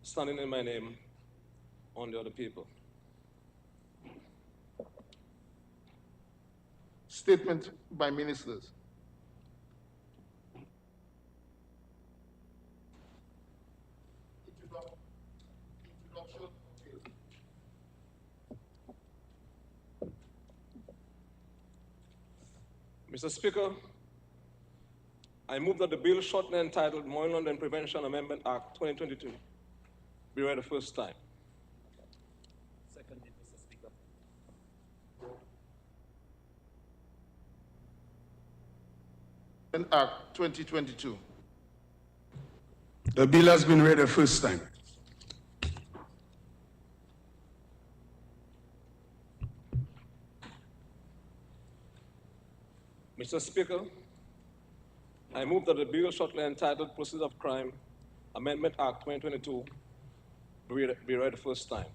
standing in my name on the other people. Statement by ministers. Mr. Speaker, I move that the bill shortly entitled Money Laundering Prevention Amendment Act 2022 be read the first time. Second, Mr. Speaker. Act 2022. The bill has been read the first time. Mr. Speaker, I move that the bill shortly entitled Proceeds of Crime Amendment Act 2022 be read the first time.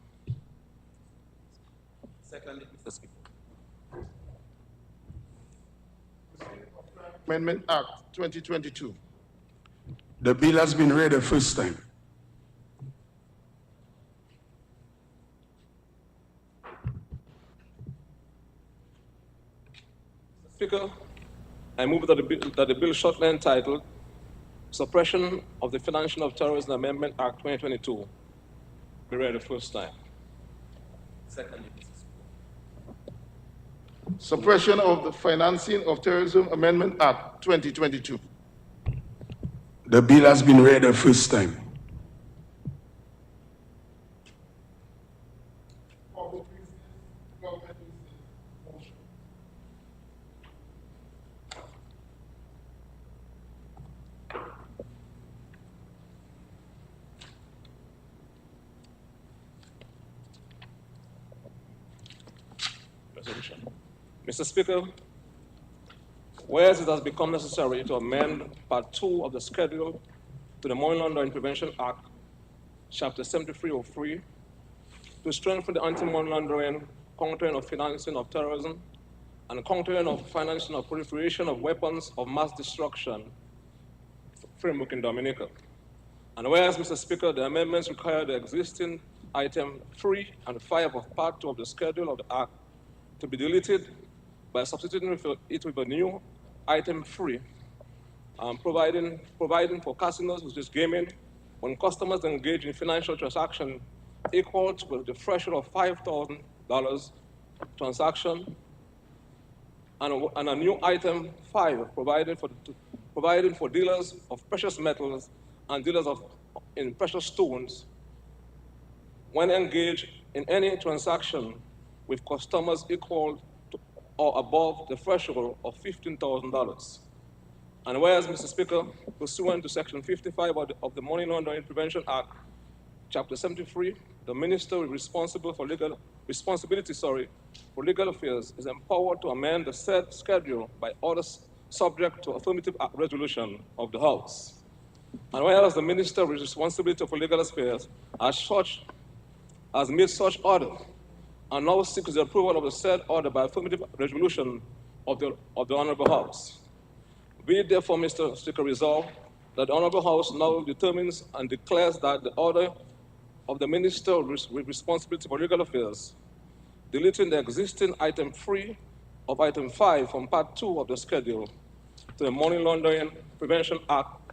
Second, Mr. Speaker. Amendment Act 2022. The bill has been read the first time. Speaker, I move that the bill shortly entitled Suppression of the Financing of Terrorism Amendment Act 2022 be read the first time. Second, Mr. Speaker. Suppression of the Financing of Terrorism Amendment Act 2022. The bill has been read the first time. Resolution. Mr. Speaker, whereas it has become necessary to amend Part 2 of the schedule to the Money Laundering Prevention Act, Chapter 7303, to strengthen the anti-money laundering, countering of financing of terrorism, and countering of financing of proliferation of weapons of mass destruction framework in Dominica. And whereas, Mr. Speaker, the amendments require the existing item 3 and 5 of Part 2 of the schedule of the Act to be deleted by substituting it with a new item 3, providing for casinos, which is gaming, when customers engage in financial transaction equal to the threshold of $5,000 transaction, and a new item 5, providing for dealers of precious metals and dealers in precious stones when engaged in any transaction with customers equal to or above the threshold of $15,000. And whereas, Mr. Speaker, pursuant to Section 55 of the Money Laundering Prevention Act, Chapter 73, the minister responsibility for legal affairs is empowered to amend the said schedule by orders subject to affirmative resolution of the House. And whereas the minister with responsibility for legal affairs has made such order and now seeks the approval of the said order by affirmative resolution of the Honorable House. Be it therefore, Mr. Speaker, resolved that the Honorable House now determines and declares that the order of the Minister with responsibility for legal affairs, deleting the existing item 3 of item 5 from Part 2 of the schedule to the Money Laundering Prevention Act,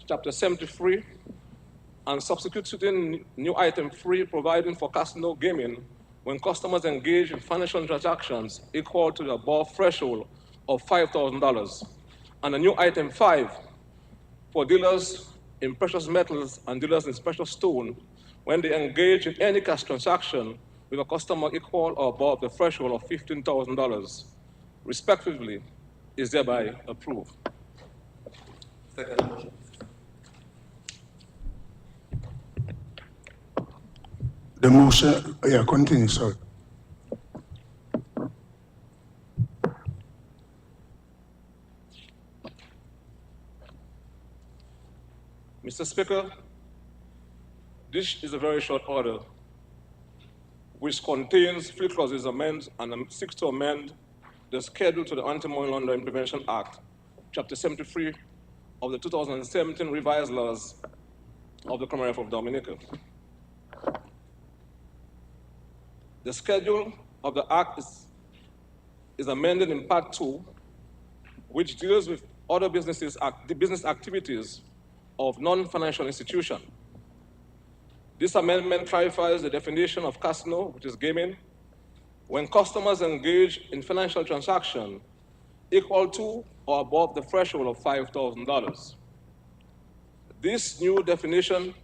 Chapter 73, and substituting new item 3 providing for casino gaming when customers engage in financial transactions equal to the above threshold of $5,000, and a new item 5 for dealers in precious metals and dealers in precious stone when they engage in any cash transaction with a customer equal or above the threshold of $15,000, respectively, is thereby approved. Second motion. The motion, continue, sorry. Mr. Speaker, this is a very short order which contains 3 clauses and seeks to amend the schedule to the Anti-Money Laundering Prevention Act, Chapter 73 of the 2017 revised laws of the Commonwealth of Dominica. The schedule of the Act is amended in Part 2, which deals with other the business activities of non-financial institution. This amendment clarifies the definition of casino, which is gaming, when customers engage in financial transaction equal to or above the threshold of $5,000. This new definition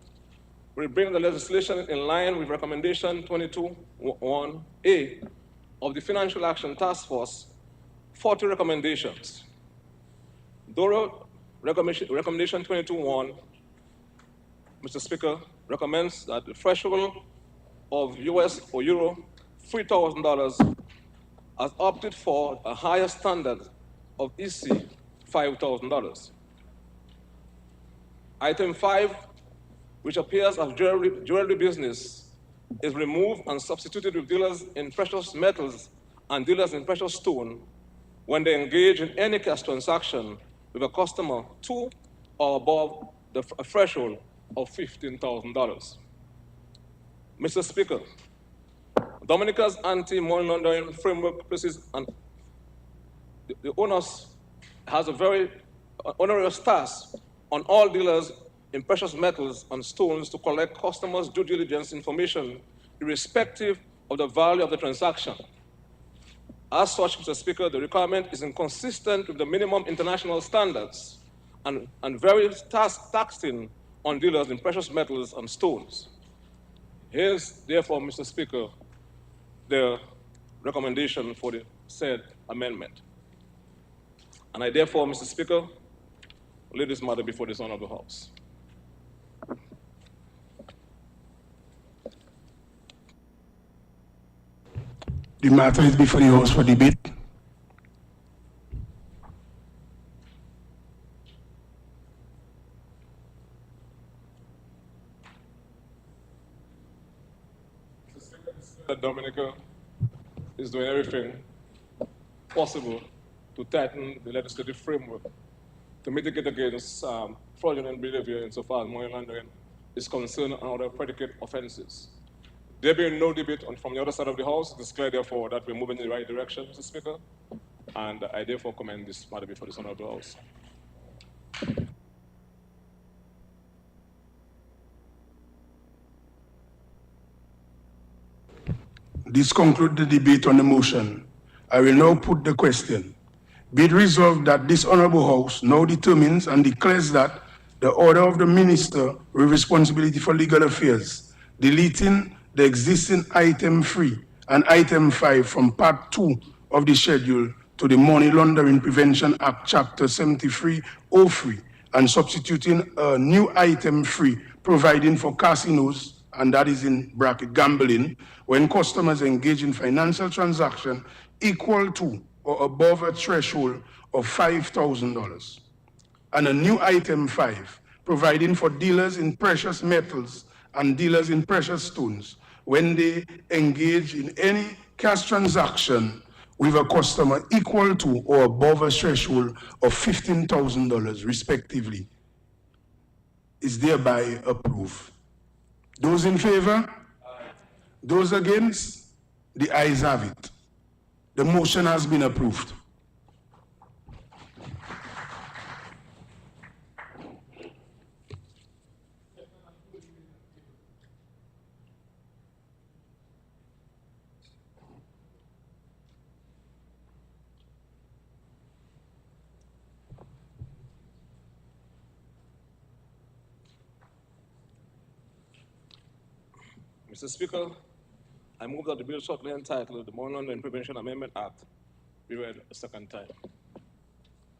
will bring the legislation in line with Recommendation 22.1A of the Financial Action Task Force 40 recommendations. Though Recommendation 22.1, Mr. Speaker, recommends that the threshold of US or Euro $3,000 has opted for a higher standard of EC $5,000. Item 5, which appears as jewelry business, is removed and substituted with dealers in precious metals and dealers in precious stone when they engage in any cash transaction with a customer to or above a threshold of $15,000. Mr. Speaker, Dominica's anti-money laundering framework places the onus has a very onerous task on all dealers in precious metals and stones to collect customers' due diligence information irrespective of the value of the transaction. As such, Mr. Speaker, the requirement is inconsistent with the minimum international standards and very taxing on dealers in precious metals and stones. Here's, therefore, Mr. Speaker, the recommendation for the said amendment. And I therefore, Mr. Speaker, lay this matter before this honorable House. The matter is before the House for debate. That Dominica is doing everything possible to tighten the legislative framework to mitigate against fraudulent behavior insofar as money laundering is concerned and other predicate offenses. There being no debate from the other side of the House, it is clear, therefore, that we're moving in the right direction, Mr. Speaker, and I therefore commend this matter before this honorable House. This concludes the debate on the motion. I will now put the question. Be it resolved that this honorable House now determines and declares that the order of the Minister with responsibility for legal affairs, deleting the existing item 3 and item 5 from part 2 of the schedule to the Money Laundering Prevention Act, Chapter 7303, and substituting a new item 3 providing for casinos, and that is in bracket gambling, when customers engage in financial transaction equal to or above a threshold of $5,000. And a new item 5, providing for dealers in precious metals and dealers in precious stones when they engage in any cash transaction with a customer equal to or above a threshold of $15,000 respectively, is thereby approved. Those in favor? Aye. Those against? The ayes have it. The motion has been approved. Mr. Speaker, I move that the bill shortly entitled the Money Laundering Prevention Amendment Act be read a second time.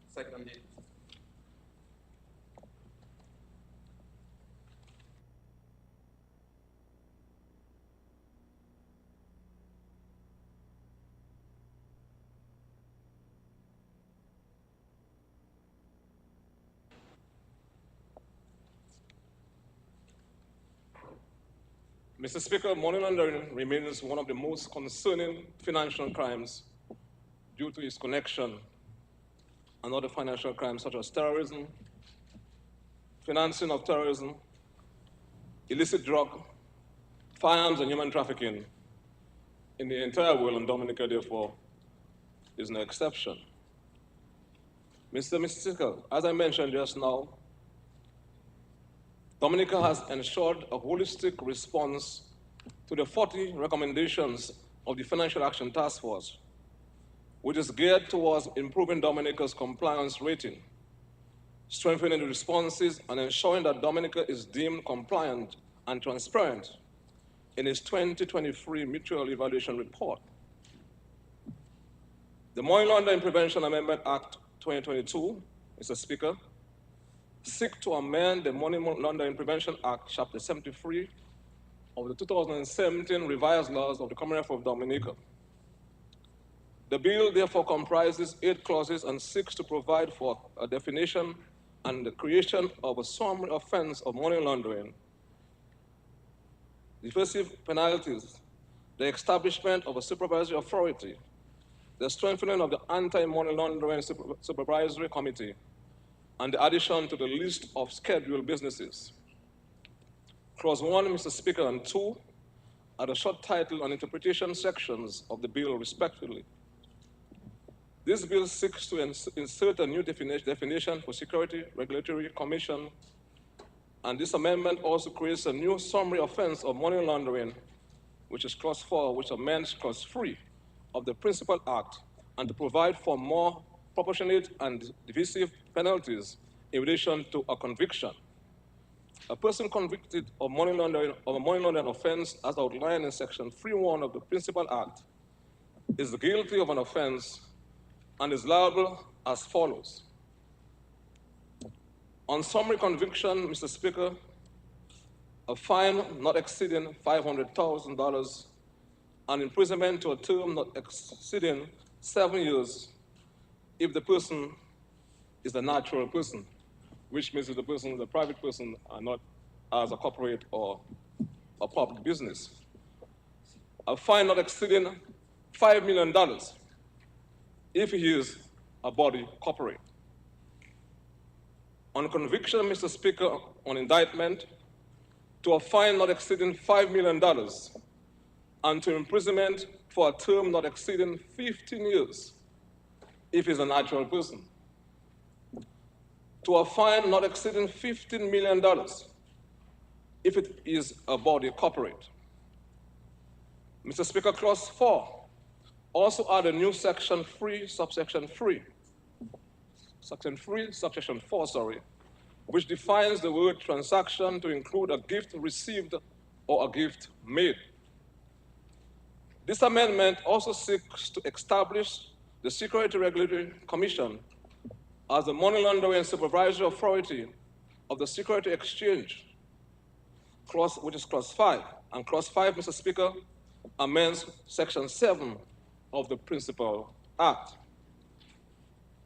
Seconded. Mr. Speaker, money laundering remains one of the most concerning financial crimes due to its connection and other financial crimes such as terrorism, financing of terrorism, illicit drug, firearms and human trafficking, in the entire world, and Dominica, therefore, is no exception. Mr. Speaker, as I mentioned just now, Dominica has ensured a holistic response to the 40 recommendations of the Financial Action Task Force, which is geared towards improving Dominica's compliance rating, strengthening the responses, and ensuring that Dominica is deemed compliant and transparent in its 2023 Mutual Evaluation Report. The Money Laundering Prevention Amendment Act 2022, Mr. Speaker, seek to amend the Money Laundering Prevention Act, Chapter 73 of the 2017 revised laws of the Commonwealth of Dominica. The bill therefore comprises 8 clauses and seeks to provide for a definition and the creation of a summary offense of money laundering, defensive penalties, the establishment of a supervisory authority, the strengthening of the Anti-Money Laundering Supervisory Committee, and the addition to the list of scheduled businesses. Clause 1, Mr. Speaker, and 2 are the short title and interpretation sections of the bill, respectively. This bill seeks to insert a new definition for Security Regulatory Commission, and this amendment also creates a new summary offense of money laundering, which is Clause 4, which amends Clause 3 of the Principal Act, and to provide for more proportionate and divisive penalties in relation to a conviction. A person convicted of money laundering of a money laundering offense, as outlined in Section 3.1 of the Principal Act, is guilty of an offense and is liable as follows. On summary conviction, Mr. Speaker, a fine not exceeding $500,000 and imprisonment to a term not exceeding 7 years if the person is a natural person, which means if the person is a private person and not as a corporate or a public business. A fine not exceeding $5 million if he is a body corporate. On conviction, Mr. Speaker, on indictment, to a fine not exceeding $5 million and to imprisonment for a term not exceeding 15 years if he's a natural person. To a fine not exceeding $15 million if it is a body corporate. Mr. Speaker, Clause 4 also add a new Section 3, subsection 3. Section 3, subsection 4, which defines the word transaction to include a gift received or a gift made. This amendment also seeks to establish the Security Regulatory Commission as the money laundering supervisory authority of the Security Exchange, which is Clause 5. And Clause 5, Mr. Speaker, amends Section 7 of the Principal Act.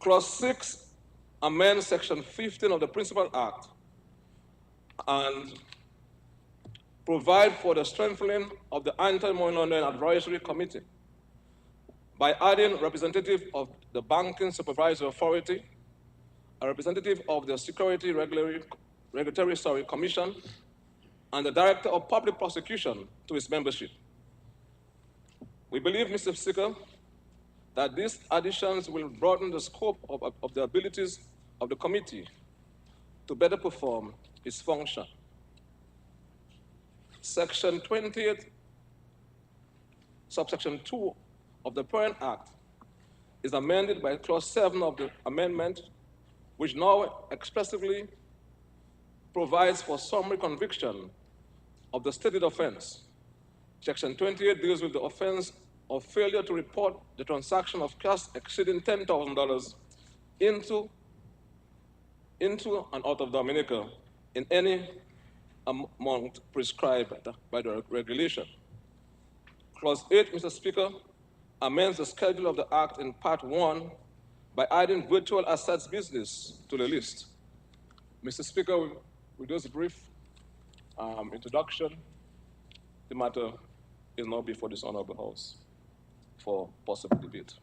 Clause 6 amends Section 15 of the Principal Act and provide for the strengthening of the Anti-Money Laundering Advisory Committee by adding a representative of the Banking Supervisory Authority, a representative of the Security Regulatory Commission, and the Director of Public Prosecution to its membership. We believe, Mr. Speaker, that these additions will broaden the scope of the abilities of the committee to better perform its function. Section 28, subsection 2 of the parent act is amended by Clause 7 of the amendment, which now expressly provides for summary conviction of the stated offense. Section 28 deals with the offense of failure to report the transaction of cash exceeding $10,000 into and out of Dominica in any amount prescribed by the regulation. Clause 8, Mr. Speaker, amends the schedule of the Act in Part 1 by adding virtual assets business to the list. Mr. Speaker, with this brief introduction, the matter is now before this Honorable House for possible debate.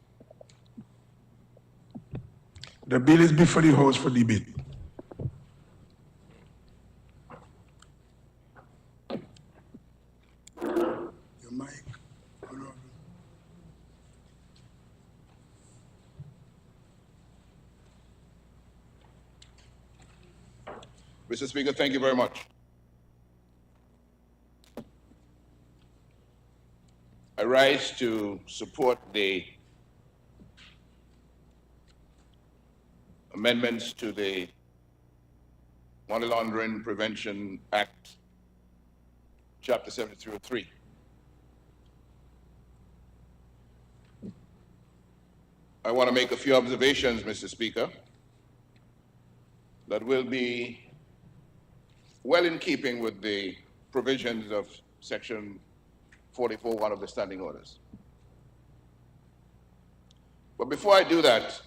The bill is before the House for debate. Your mic, Honorable. Mr. Speaker, thank you very much. I rise to support the amendments to the Money Laundering Prevention Act, Chapter 7303. I want to make a few observations, Mr. Speaker, that will be well in keeping with the provisions of Section 44(1) of the Standing Orders. But before I do that,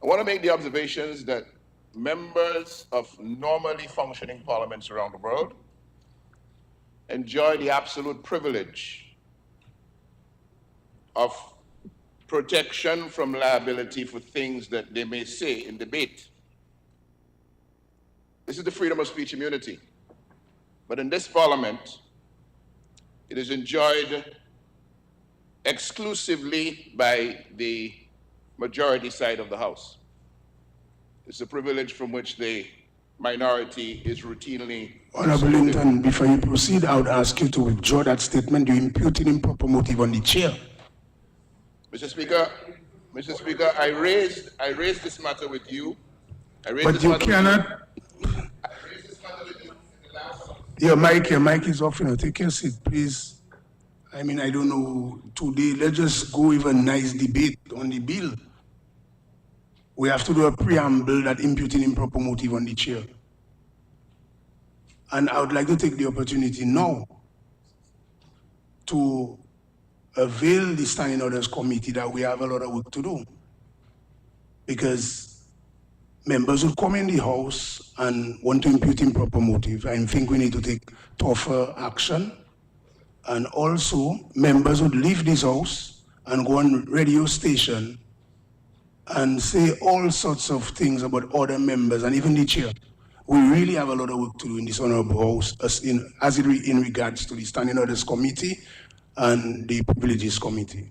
I want to make the observations that members of normally functioning parliaments around the world enjoy the absolute privilege of protection from liability for things that they may say in debate. This is the freedom of speech immunity. But in this parliament, it is enjoyed exclusively by the majority side of the House. It's a privilege from which the minority is routinely Honorable excluded. Linton, before you proceed, I would ask you to withdraw that statement. You imputed improper motive on the chair. Mr. Speaker, I raised this matter with you. But you cannot. Your mic is off. Take your seat, please. I mean, I don't know. Today, let's just go with a nice debate on the bill. We have to do a preamble that imputing improper motive on the chair. And I would like to take the opportunity now to avail the Standing Orders Committee that we have a lot of work to do. Because members will come in the House and want to impute improper motive. I think we need to take tougher action. And also, members would leave this House and go on radio station and say all sorts of things about other members and even the chair. We really have a lot of work to do in this honorable House in regards to the Standing Orders Committee and the Privileges Committee.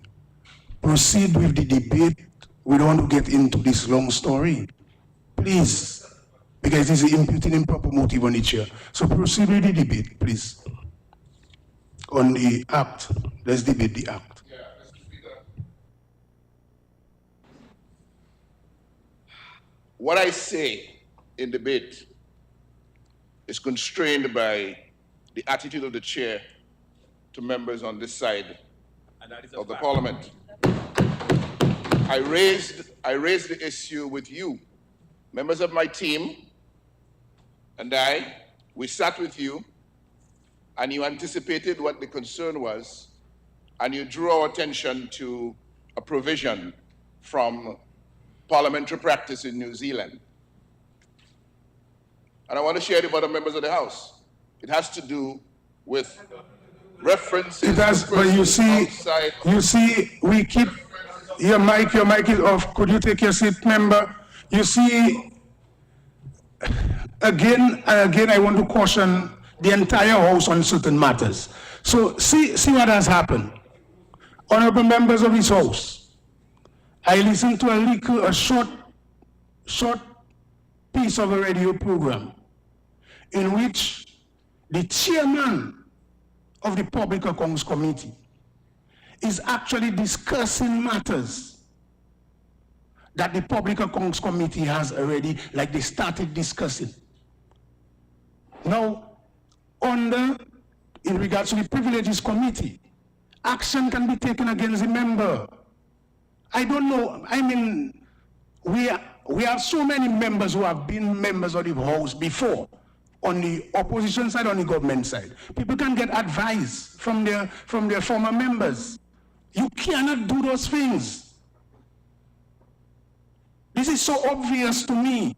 Proceed with the debate. We don't want to get into this long story. Please, because this is imputing improper motive on the chair. So proceed with the debate, please. On the act, let's debate the act. Yeah, Mr. Speaker. What I say in debate is constrained by the attitude of the chair to members on this side of the parliament. I raised the issue with you. Members of my team and we sat with you, and you anticipated what the concern was, and you drew our attention to a provision from parliamentary practice in New Zealand. And I want to share it with other members of the House. It has to do with references. It has, but you see, we keep, your mic is off. Could you take your seat, member? You see, again and again, I want to caution the entire House on certain matters. So see what has happened. Honorable members of this House, I listened to a short piece of a radio program in which the chairman of the Public Accounts Committee is actually discussing matters that the Public Accounts Committee has already, like they started discussing. Now, in regards to the Privileges Committee, action can be taken against a member. I don't know, I mean, we have so many members who have been members of the House before, on the opposition side, on the government side. People can get advice from their former members. You cannot do those things. This is so obvious to me.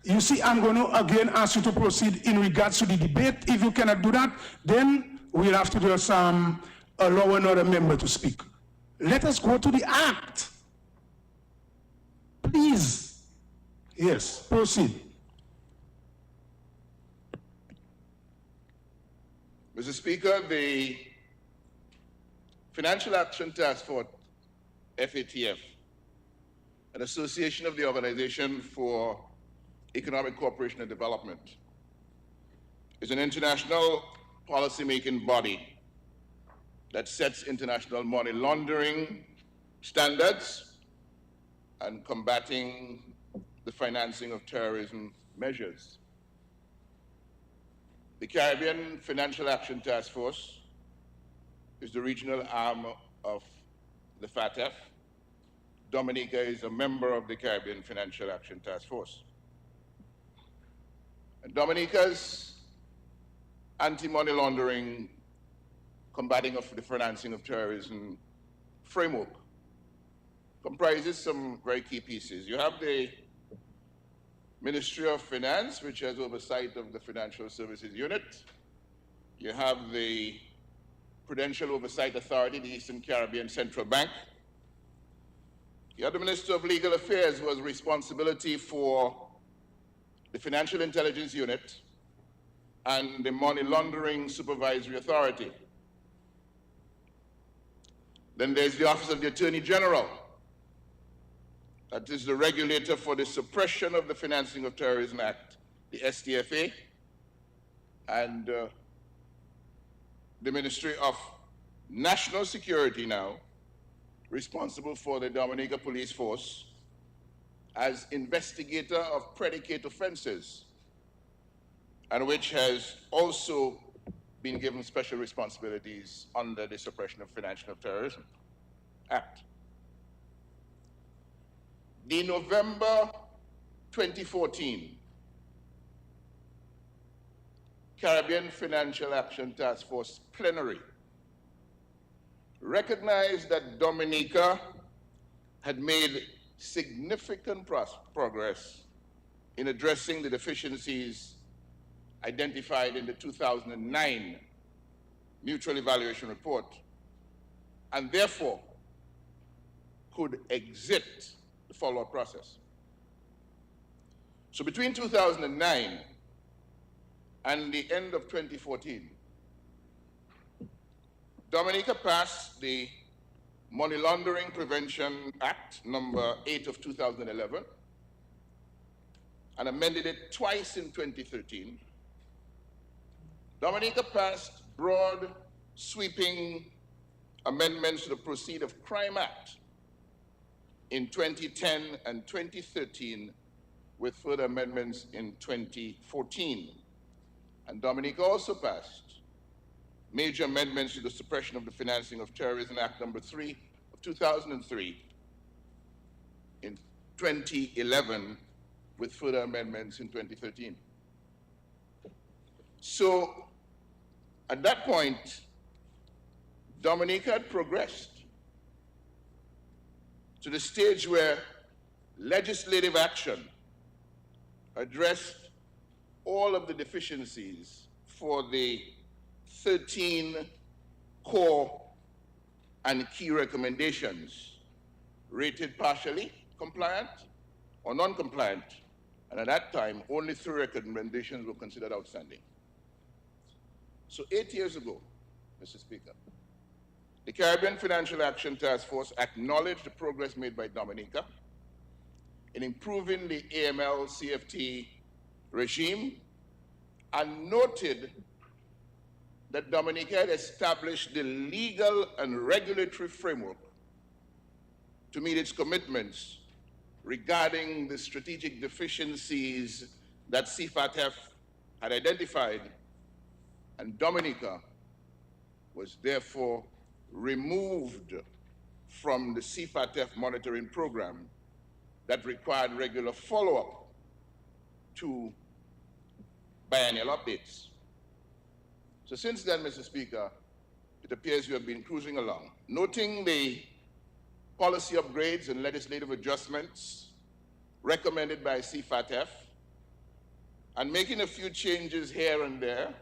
You see, I'm going to again ask you to proceed in regards to the debate. If you cannot do that, then we'll have to just allow another member to speak. Let us go to the act. Please. Yes, proceed. Mr. Speaker, the Financial Action Task Force, FATF, an association of the Organization for Economic Cooperation and Development, is an international policy-making body that sets international money laundering standards and combating the financing of terrorism measures. The Caribbean Financial Action Task Force is the regional arm of the FATF. Dominica is a member of the Caribbean Financial Action Task Force. And Dominica's anti-money laundering, combating of the financing of terrorism framework comprises some very key pieces. You have the Ministry of Finance, which has oversight of the Financial Services Unit. You have the Prudential Oversight Authority, the Eastern Caribbean Central Bank. You have the Minister of Legal Affairs, who has responsibility for the Financial Intelligence Unit and the Money Laundering Supervisory Authority. Then there's the Office of the Attorney General. That is the regulator for the Suppression of the Financing of Terrorism Act, the STFA, and the Ministry of National Security now, responsible for the Dominica Police Force as investigator of predicate offenses, and which has also been given special responsibilities under the Suppression of Financing of Terrorism Act. The November 2014 Caribbean Financial Action Task Force plenary recognized that Dominica had made significant progress in addressing the deficiencies identified in the 2009 Mutual Evaluation Report, and therefore could exit the follow-up process. So between 2009 and the end of 2014, Dominica passed the Money Laundering Prevention Act, number 8 of 2011, and amended it twice in 2013. Dominica passed broad, sweeping amendments to the Proceed of Crime Act in 2010 and 2013, with further amendments in 2014. And Dominica also passed major amendments to the Suppression of the Financing of Terrorism Act number 3 of 2003 in 2011, with further amendments in 2013. So at that point, Dominica had progressed to the stage where legislative action addressed all of the deficiencies for the 13 core and key recommendations rated partially compliant or non-compliant, and at that time, only 3 recommendations were considered outstanding. So 8 years ago, Mr. Speaker, the Caribbean Financial Action Task Force acknowledged the progress made by Dominica in improving the AML-CFT regime and noted that Dominica had established the legal and regulatory framework to meet its commitments regarding the strategic deficiencies that CFATF had identified, and Dominica was therefore removed from the CFATF monitoring program that required regular follow-up to biennial updates. So since then, Mr. Speaker, it appears we have been cruising along, noting the policy upgrades and legislative adjustments recommended by CFATF, and making a few changes here and there,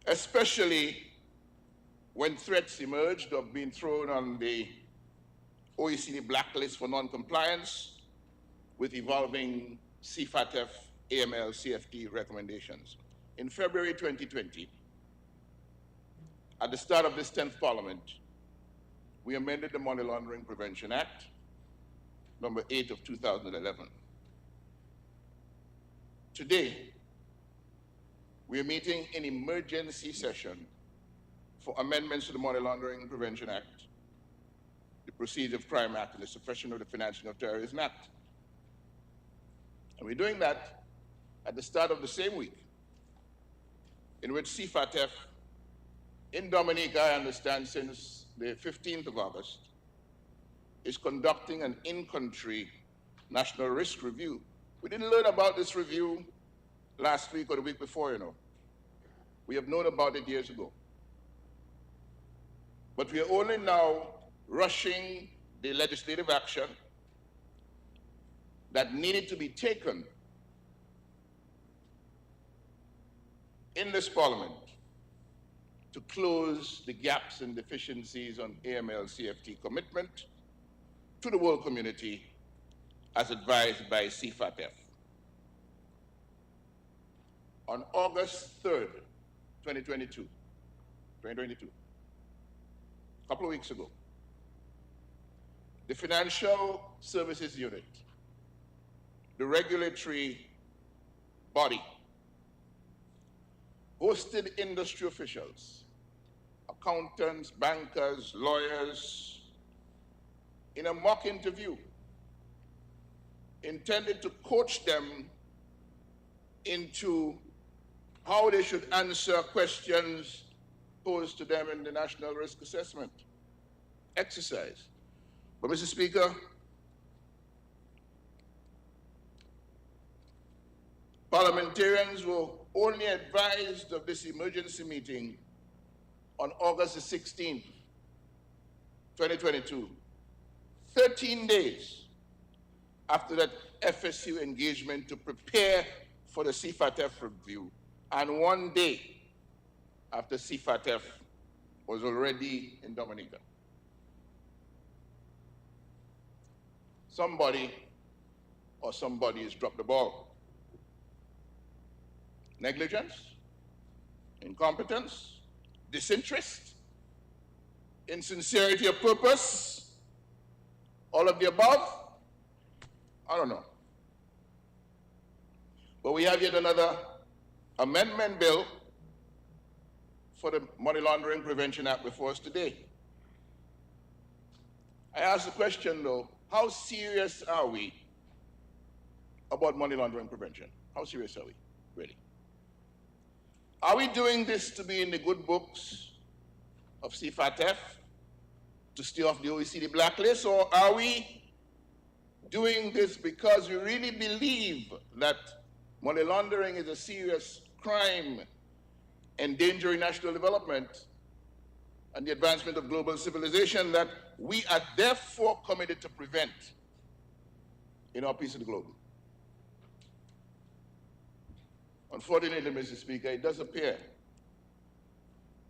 especially when threats emerged of being thrown on the OECD blacklist for non-compliance with evolving CFATF AML-CFT recommendations. In February 2020, at the start of this 10th Parliament, we amended the Money Laundering Prevention Act number 8 of 2011. Today, we are meeting in emergency session for amendments to the Money Laundering Prevention Act, the Proceeds of Crime Act, and the Suppression of the Financing of Terrorism Act. And we're doing that at the start of the same week in which CFATF in Dominica, I understand since the 15th of August, is conducting an in-country national risk review. We didn't learn about this review last week or the week before, you know. We have known about it years ago. But we are only now rushing the legislative action that needed to be taken in this Parliament to close the gaps and deficiencies on AML-CFT commitment to the world community as advised by CFATF. On August 3rd, 2022, a couple of weeks ago, the Financial Services Unit, the regulatory body, hosted industry officials, accountants, bankers, lawyers, in a mock interview intended to coach them into how they should answer questions posed to them in the National Risk Assessment exercise. But, Mr. Speaker, parliamentarians were only advised of this emergency meeting on August the 16th, 2022, 13 days after that FSU engagement to prepare for the CFATF review, and 1 day after CFATF was already in Dominica. Somebody or somebody has dropped the ball. Negligence, incompetence, disinterest, insincerity of purpose, all of the above? I don't know. But we have yet another amendment bill for the Money Laundering Prevention Act before us today. I ask the question though, how serious are we about money laundering prevention? How serious are we, really? Are we doing this to be in the good books of CFATF, to stay off the OECD blacklist, or are we doing this because we really believe that money laundering is a serious crime endangering national development and the advancement of global civilization that we are therefore committed to prevent in our piece of the globe? Unfortunately, Mr. Speaker, it does appear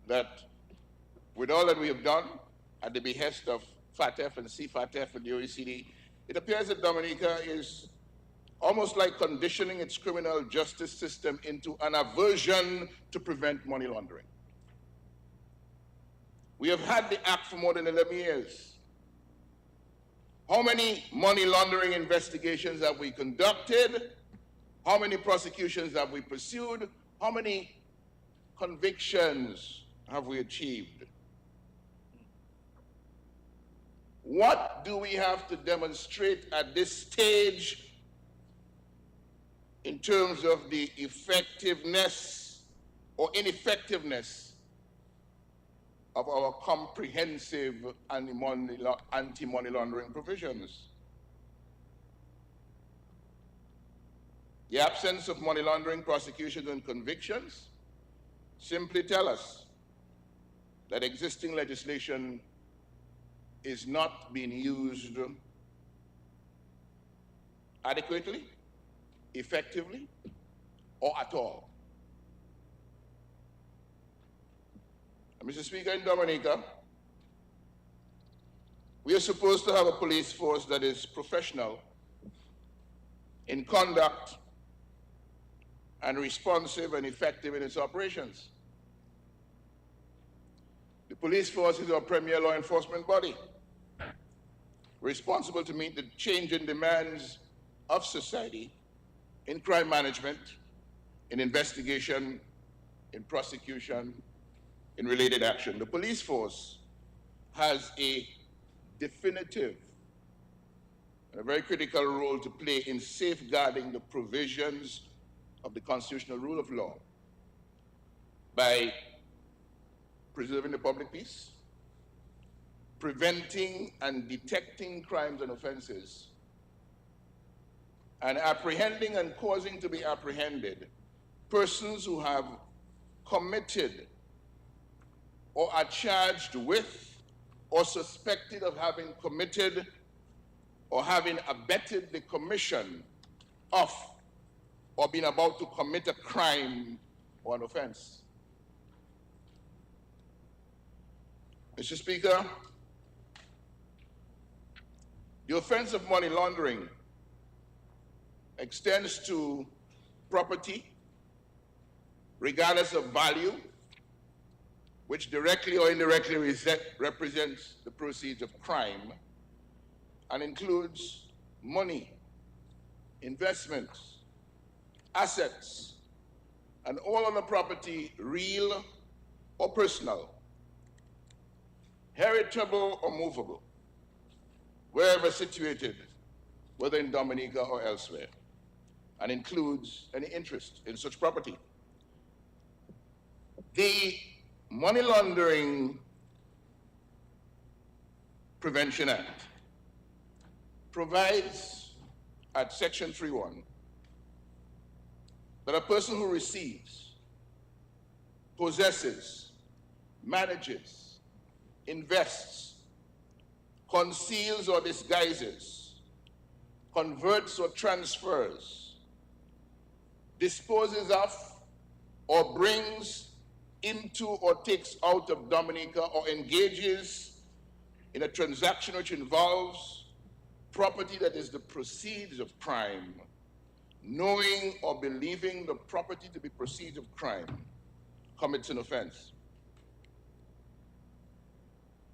that with all that we have done at the behest of FATF and CFATF and the OECD, it appears that Dominica is almost like conditioning its criminal justice system into an aversion to prevent money laundering. We have had the act for more than 11 years. How many money laundering investigations have we conducted? How many prosecutions have we pursued? How many convictions have we achieved? What do we have to demonstrate at this stage in terms of the effectiveness or ineffectiveness of our comprehensive anti-money laundering provisions? The absence of money laundering prosecutions and convictions simply tell us that existing legislation is not being used adequately, effectively, or at all. And Mr. Speaker, in Dominica, we are supposed to have a police force that is professional in conduct and responsive and effective in its operations. The police force is our premier law enforcement body. responsible to meet the changing demands of society in crime management, in investigation, in prosecution, in related action. The police force has a definitive and a very critical role to play in safeguarding the provisions of the constitutional rule of law by preserving the public peace, preventing and detecting crimes and offenses, and apprehending and causing to be apprehended persons who have committed or are charged with or suspected of having committed or having abetted the commission of or been about to commit a crime or an offense. Mr. Speaker, the offense of money laundering extends to property, regardless of value, which directly or indirectly represents the proceeds of crime, and includes money, investments, assets, and all other property, real or personal, heritable or movable, wherever situated, whether in Dominica or elsewhere, and includes any interest in such property. The Money Laundering Prevention Act provides at Section 3.1 that a person who receives, possesses, manages, invests, conceals or disguises, converts or transfers, disposes of or brings into or takes out of Dominica or engages in a transaction which involves property that is the proceeds of crime, knowing or believing the property to be proceeds of crime, commits an offense.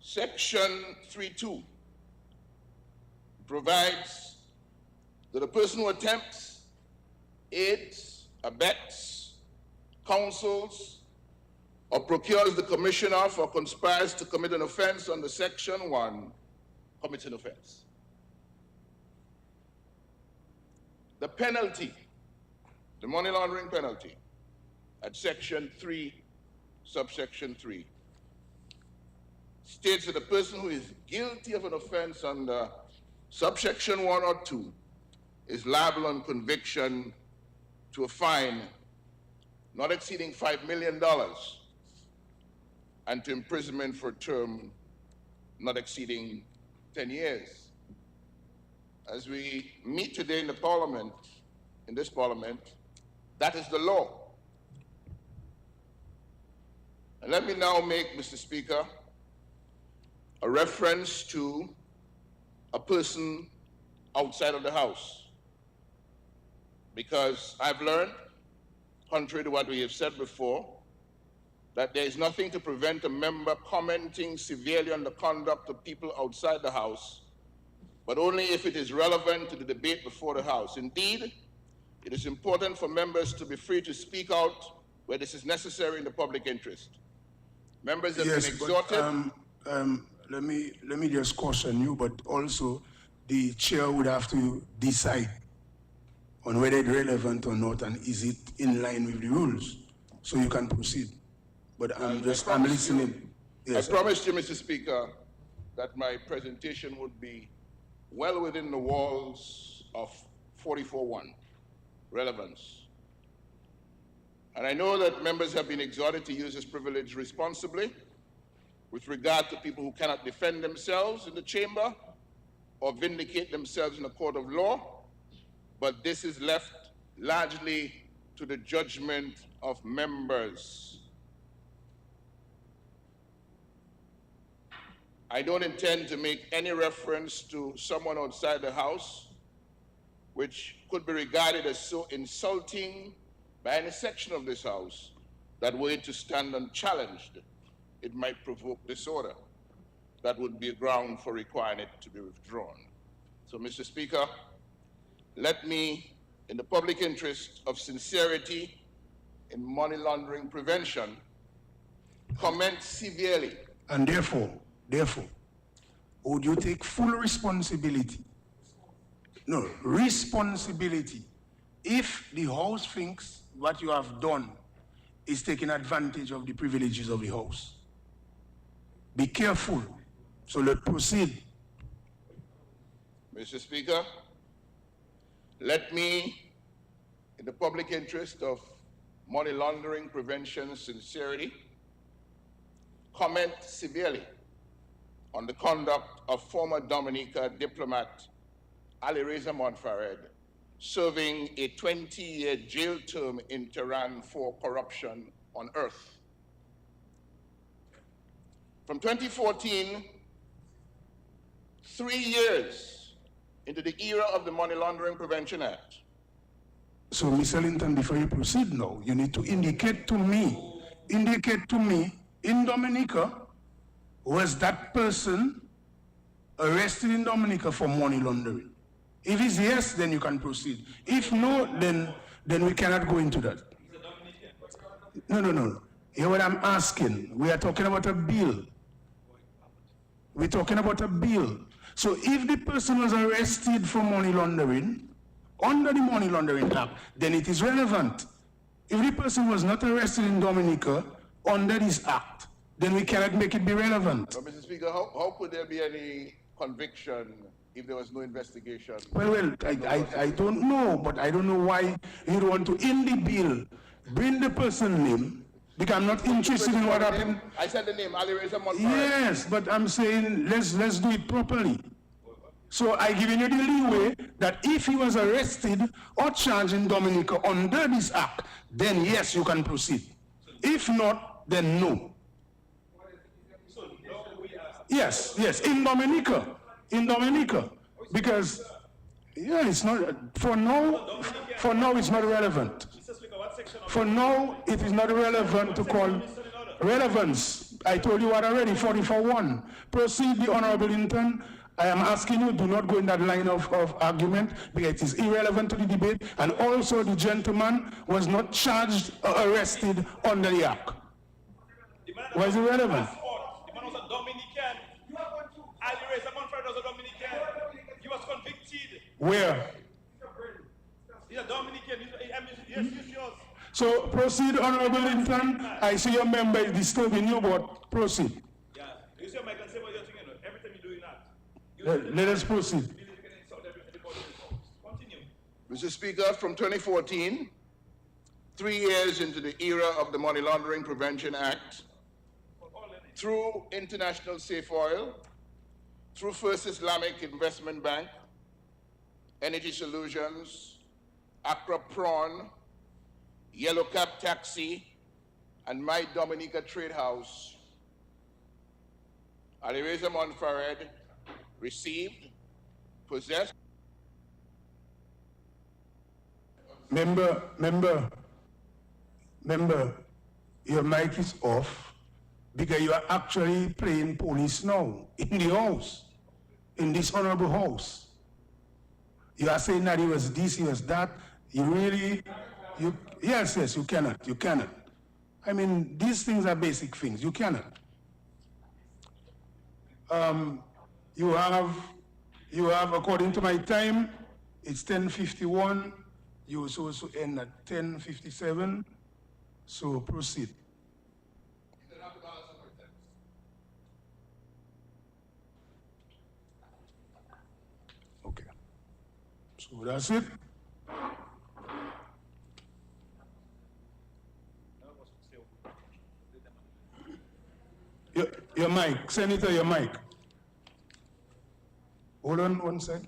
Section 3.2 provides that a person who attempts, aids, abets, counsels, or procures the commission of or conspires to commit an offense under Section 1 commits an offense. The penalty, the money laundering penalty, at Section 3, subsection 3, states that a person who is guilty of an offense under subsection 1 or 2 is liable on conviction to a fine not exceeding $5 million and to imprisonment for a term not exceeding 10 years. As we meet today in the Parliament, in this Parliament, that is the law. And let me now make, Mr. Speaker, a reference to a person outside of the House, because I've learned, contrary to what we have said before, that there is nothing to prevent a member commenting severely on the conduct of people outside the House, but only if it is relevant to the debate before the House. Indeed, it is important for members to be free to speak out where this is necessary in the public interest. Members have been exhorted. Let me just caution you, but also the chair would have to decide on whether it's relevant or not, and is it in line with the rules, so you can proceed. But I'm listening. Yes, I promised you, Mr. Speaker, that my presentation would be well within the walls of 44.1, relevance. And I know that members have been exhorted to use this privilege responsibly with regard to people who cannot defend themselves in the chamber or vindicate themselves in a court of law, but this is left largely to the judgment of members. I don't intend to make any reference to someone outside the House, which could be regarded as so insulting by any section of this House that were it to stand unchallenged, it might provoke disorder. that would be a ground for requiring it to be withdrawn. So, Mr. Speaker, let me, in the public interest of sincerity in money laundering prevention, comment severely. And therefore, would you take full responsibility? No, responsibility. If the House thinks what you have done is taking advantage of the privileges of the House. Be careful. So let's proceed. Mr. Speaker, let me, in the public interest of money laundering prevention sincerity, comment severely on the conduct of former Dominica diplomat Ali Reza Montfared, serving a 20-year jail term in Tehran for corruption on earth. From 2014, 3 years into the era of the Money Laundering Prevention Act. So, Mr. Linton, before you proceed now, you need to indicate to me in Dominica, was that person arrested in Dominica for money laundering? If it's yes, then you can proceed. If no, then we cannot go into that. No. Hear what I'm asking. We are talking about a bill. We're talking about a bill. So if the person was arrested for money laundering, under the Money Laundering Act, then it is relevant. If the person was not arrested in Dominica under this act, then we cannot make it be relevant. But Mr. Speaker, how could there be any conviction if there was no investigation? Well, I don't know, but I don't know why you don't want to, in the bill, bring the person name, because I'm not interested in what happened. I said the name, Ali Reza Montfared. Yes, but I'm saying let's do it properly. So I giving you the leeway that if he was arrested or charged in Dominica under this act, then yes, you can proceed. If not, then no. Yes, in Dominica, because yeah, it's not for now. For now, it's not relevant. For now, it is not relevant to call relevance. I told you what already. 44-1. Proceed, the Honorable Linton. I am asking you, do not go in that line of argument because it is irrelevant to the debate, and also the gentleman was not charged or arrested under the act. Why is it relevant? The man was a Dominican. Ali Reza Montfared was a Dominican. He was convicted. Where? He's a Dominican. Yes, yours. So proceed, Honorable Linton. I see your member is disturbing you, but proceed. Yeah. You see, Mike, can say what you're thinking. Every time you're doing that. Let us proceed. Continue. Mr. Speaker, from 2014, 3 years into the era of the Money Laundering Prevention Act, through International Safe Oil, through First Islamic Investment Bank, Energy Solutions, Accra Prawn, Yellow Cab Taxi, and My Dominica Trade House, Ali Reza Montfared received, possessed. Member, your mic is off because you are actually playing police now in the house, in this honorable house. You are saying that he was this, he was that. Yes, you cannot. I mean, these things are basic things. You cannot. You have, according to my time, it's 10:51. You were supposed to end at 10:57. So proceed. Okay. So that's it. Your mic, Senator, your mic. Hold on one sec.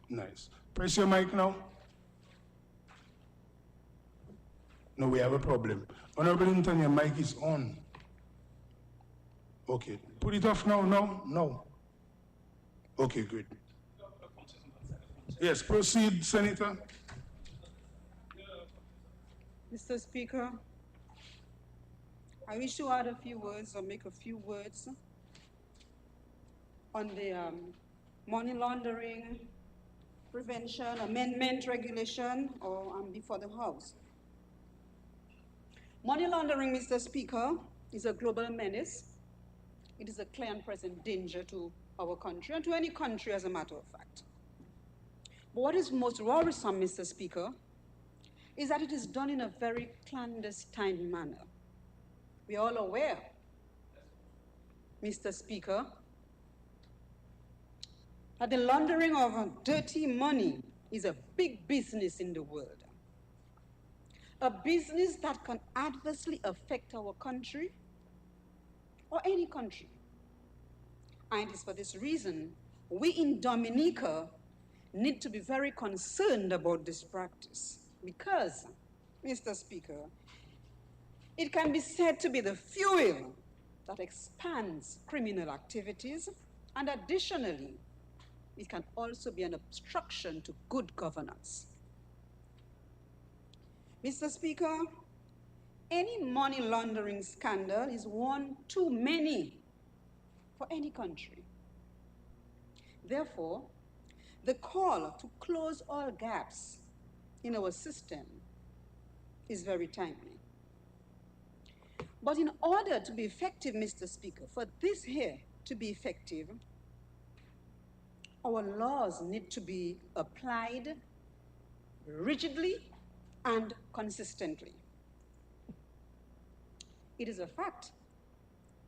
Nice. Press your mic now. No, we have a problem. Honorable Linton, your mic is on. Okay. Put it off now, no. Okay, good. Yes, proceed, Senator. Mr. Speaker, I wish to add a few words or make a few words on the money laundering prevention amendment regulation, or before the House. Money laundering, Mr. Speaker, is a global menace. It is a clear and present danger to our country and to any country, as a matter of fact. But what is most worrisome, Mr. Speaker, is that it is done in a very clandestine manner. We are all aware, Mr. Speaker, that the laundering of dirty money is a big business in the world. A business that can adversely affect our country or any country. And it is for this reason we in Dominica need to be very concerned about this practice because, Mr. Speaker, it can be said to be the fuel that expands criminal activities, and additionally, it can also be an obstruction to good governance. Mr. Speaker, any money laundering scandal is one too many for any country. Therefore, the call to close all gaps in our system is very timely. But in order to be effective, Mr. Speaker, for this here to be effective, our laws need to be applied rigidly and consistently. It is a fact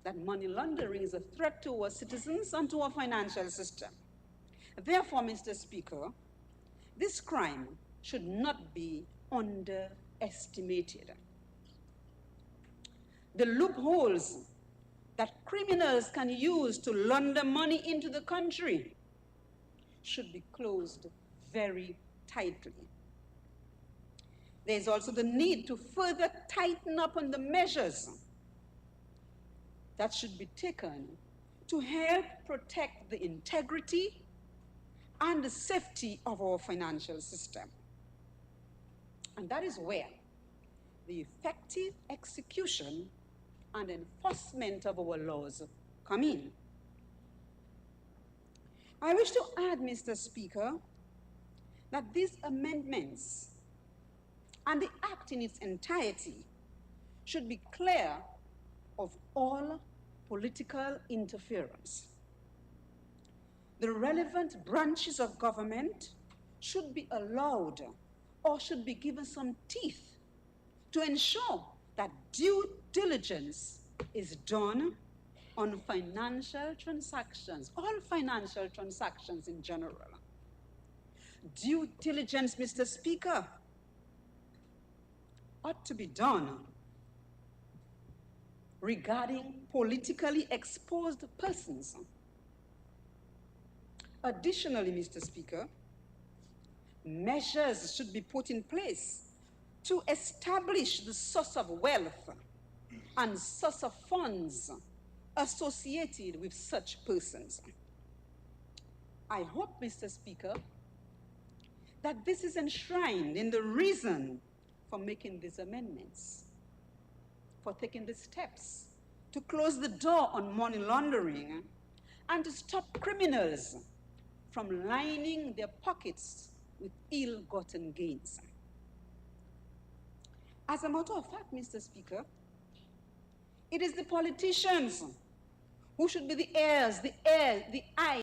that money laundering is a threat to our citizens and to our financial system. Therefore, Mr. Speaker, this crime should not be underestimated. The loopholes that criminals can use to launder money into the country should be closed very tightly. There is also the need to further tighten up on the measures that should be taken to help protect the integrity and the safety of our financial system. And that is where the effective execution and enforcement of our laws come in. I wish to add, Mr. Speaker, that these amendments and the Act in its entirety should be clear of all political interference. The relevant branches of government should be allowed or should be given some teeth to ensure that due diligence is done on financial transactions, all financial transactions in general. Due diligence, Mr. Speaker, ought to be done regarding politically exposed persons. Additionally, Mr. Speaker, measures should be put in place to establish the source of wealth and source of funds associated with such persons. I hope, Mr. Speaker, that this is enshrined in the reason for making these amendments, for taking the steps to close the door on money laundering and to stop criminals from lining their pockets with ill-gotten gains. As a matter of fact, Mr. Speaker, it is the politicians who should be the eyes